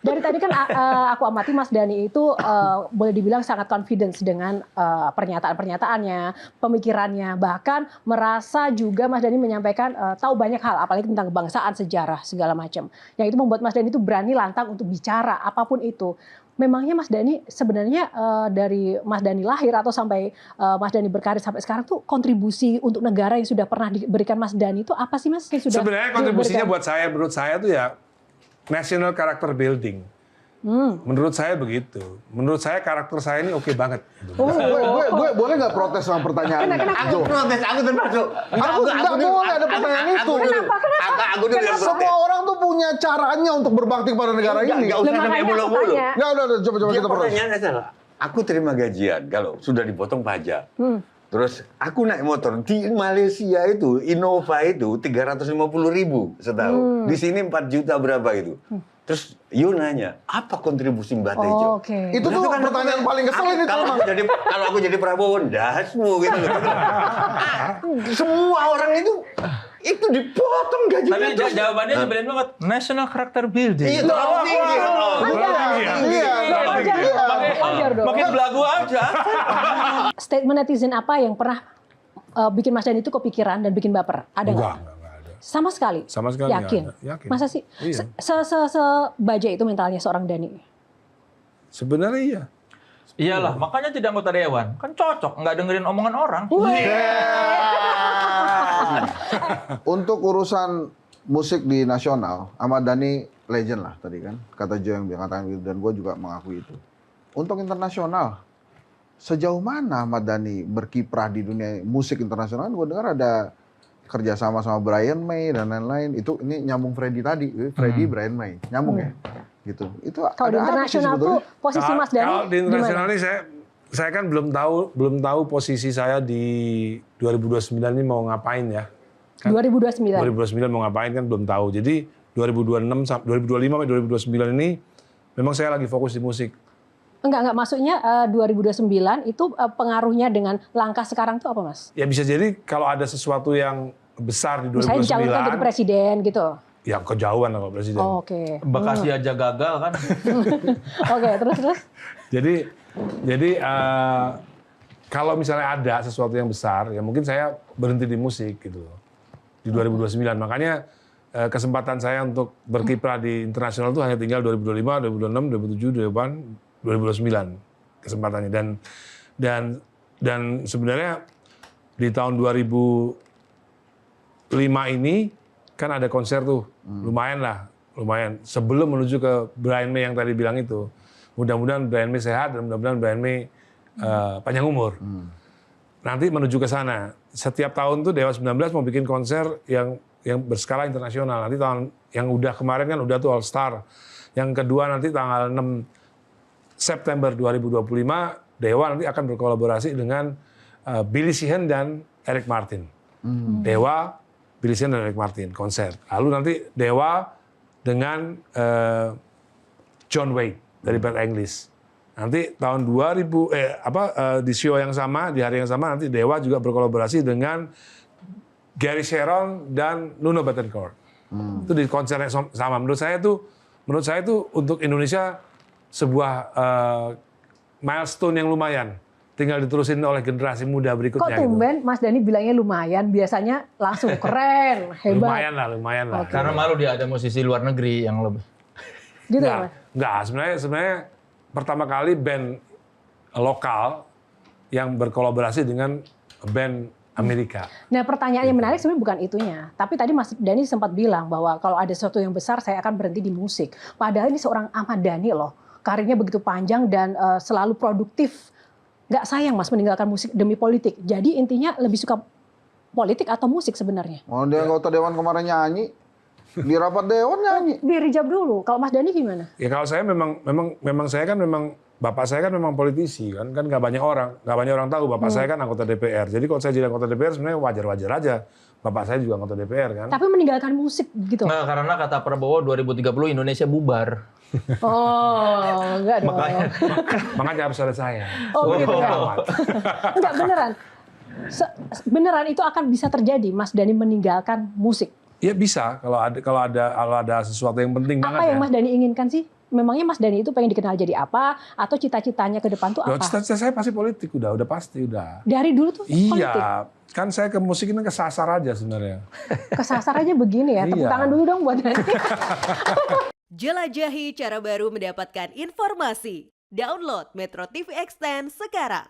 Dari tadi kan aku amati Mas Dhani itu boleh dibilang sangat confidence dengan pernyataan-pernyataannya, pemikirannya, bahkan merasa juga Mas Dhani menyampaikan tahu banyak hal, apalagi tentang kebangsaan, sejarah, segala macam. Yang itu membuat Mas Dhani itu berani lantang untuk bicara apapun itu. Memangnya Mas Dhani sebenarnya dari Mas Dhani lahir atau sampai Mas Dhani berkarir sampai sekarang tuh kontribusi untuk negara yang sudah pernah diberikan Mas Dhani itu apa sih Mas? Sebenarnya kontribusinya buat saya, menurut saya tuh ya national character building. Menurut saya begitu. Menurut saya karakter saya ini oke banget. Gue boleh nggak protes sama pertanyaan ini? Aku protes, aku termasuk. Aku nggak boleh ada pertanyaan itu. Aku juga Semua orang tuh punya caranya untuk berbakti kepada negara ini. Nggak usah sampai mulu-mulu. Nggak, udah, coba kita protes. Pertanyaannya adalah, aku terima gajian kalau sudah dipotong pajak. Terus aku naik motor di Malaysia itu Innova itu 350.000 setahun. Di sini 4 juta berapa itu? Terus you nanya, apa kontribusi Mbak Tejo? Itu tuh kan pertanyaan paling keselin itu. Kalau aku jadi Prabowo, dasmu gitu loh. Semua orang itu dipotong gajinya. Tapi jawabannya nyebelin banget. National character building. Iya, terlalu tinggi. Wajar dong. Makin belagu aja. Statement netizen apa yang pernah bikin Mas Dhani itu kepikiran dan bikin baper? Ada nggak? Enggak ada. Sama sekali? Sama sekali Yakin? nggak ada. Yakin. Masa sih? Iya. Sebaja itu mentalnya seorang Dhani? Sebenarnya iya. Iyalah, makanya jadi anggota dewan. Kan cocok, nggak dengerin omongan orang. Untuk urusan musik di nasional, Ahmad Dhani legend lah tadi kan. Kata Jo yang katakan gitu, dan gue juga mengakui itu. Untuk internasional, sejauh mana Ahmad Dhani berkiprah di dunia musik internasional? Gue dengar ada kerjasama sama Brian May dan lain-lain. Itu ini nyambung Freddy tadi, Freddy Brian May, nyambung ya, gitu. Itu kalau di internasional tuh posisi Mas Dhani kalau di internasional ini saya kan belum tahu posisi saya di 2029 ini mau ngapain ya. Kan 2029. 2029 mau ngapain kan belum tahu. Jadi 2025 sampai 2029 ini memang saya lagi fokus di musik. Enggak, maksudnya 2029 itu pengaruhnya dengan langkah sekarang tuh apa, Mas? Ya bisa jadi kalau ada sesuatu yang besar di 2029. Misalnya dicalonkan jadi presiden gitu. Ya kejauhan lah kalau presiden. Oh, oke. Bekasi aja gagal kan. Oke, terus? Jadi kalau misalnya ada sesuatu yang besar, ya mungkin saya berhenti di musik gitu loh. Di 2029. Makanya kesempatan saya untuk berkiprah di internasional itu hanya tinggal 2025, 2026, 2027, 2029 kesempatannya. Dan sebenarnya di tahun 2005 ini kan ada konser tuh, lumayan. Sebelum menuju ke Brian May yang tadi bilang itu. Mudah-mudahan Brian May sehat dan mudah-mudahan Brian May panjang umur. Nanti menuju ke sana. Setiap tahun tuh Dewa 19 mau bikin konser yang berskala internasional. Nanti tahun yang udah kemarin kan udah tuh All Star. Yang kedua nanti tanggal 6 September 2025 Dewa nanti akan berkolaborasi dengan Billy Sheehan dan Eric Martin. Dewa, Billy Sheehan dan Eric Martin konser. Lalu nanti Dewa dengan John Wayne dari band English. Nanti tahun 2000 di show yang sama, di hari yang sama nanti Dewa juga berkolaborasi dengan Gary Sharon dan Nuno Bettencourt. Itu di konser yang sama. Menurut saya itu untuk Indonesia sebuah milestone yang lumayan. Tinggal diterusin oleh generasi muda berikutnya. Kok tumben Mas Dhani bilangnya lumayan? Biasanya langsung keren, hebat. Lumayan lah. Karena malu dia ada musisi luar negeri yang lebih. Gitu ya, Mas? Enggak, sebenarnya pertama kali band lokal yang berkolaborasi dengan band Amerika. Nah, pertanyaan yang menarik sebenarnya bukan itunya. Tapi tadi Mas Dhani sempat bilang bahwa kalau ada sesuatu yang besar saya akan berhenti di musik. Padahal ini seorang Ahmad Dhani loh. Karirnya begitu panjang dan selalu produktif. Nggak sayang Mas meninggalkan musik demi politik. Jadi intinya lebih suka politik atau musik sebenarnya? Oh, dia anggota dewan kemarin nyanyi. Di rapat dewan nyanyi. Biar dijawab dulu. Kalau Mas Dhani gimana? Ya kalau saya memang saya kan memang bapak saya kan memang politisi kan nggak banyak orang tahu bapak saya kan anggota DPR. Jadi kalau saya jadi anggota DPR sebenarnya wajar aja. Bapak saya juga anggota DPR kan. Tapi meninggalkan musik gitu. Nah, karena kata Prabowo 2030 Indonesia bubar. Oh, enggak dong. Makanya harus ada saya. Oh, gitu kan. Enggak, beneran. Beneran itu akan bisa terjadi Mas Dhani meninggalkan musik. Ya bisa kalau ada sesuatu yang penting banget. Apa yang Mas Dhani inginkan sih? memangnya Mas Dhani itu pengen dikenal jadi apa? Atau cita-citanya ke depan tuh Loh, apa? cita-cita saya pasti politik, udah pasti, udah. Dari dulu tuh politik. Iya, kan saya ke musik ini kesasar aja sebenarnya. Kesasar aja begini ya. Tepuk Iya. tangan dulu dong buat Dhani. Jelajahi cara baru mendapatkan informasi. Download Metro TV Extend sekarang.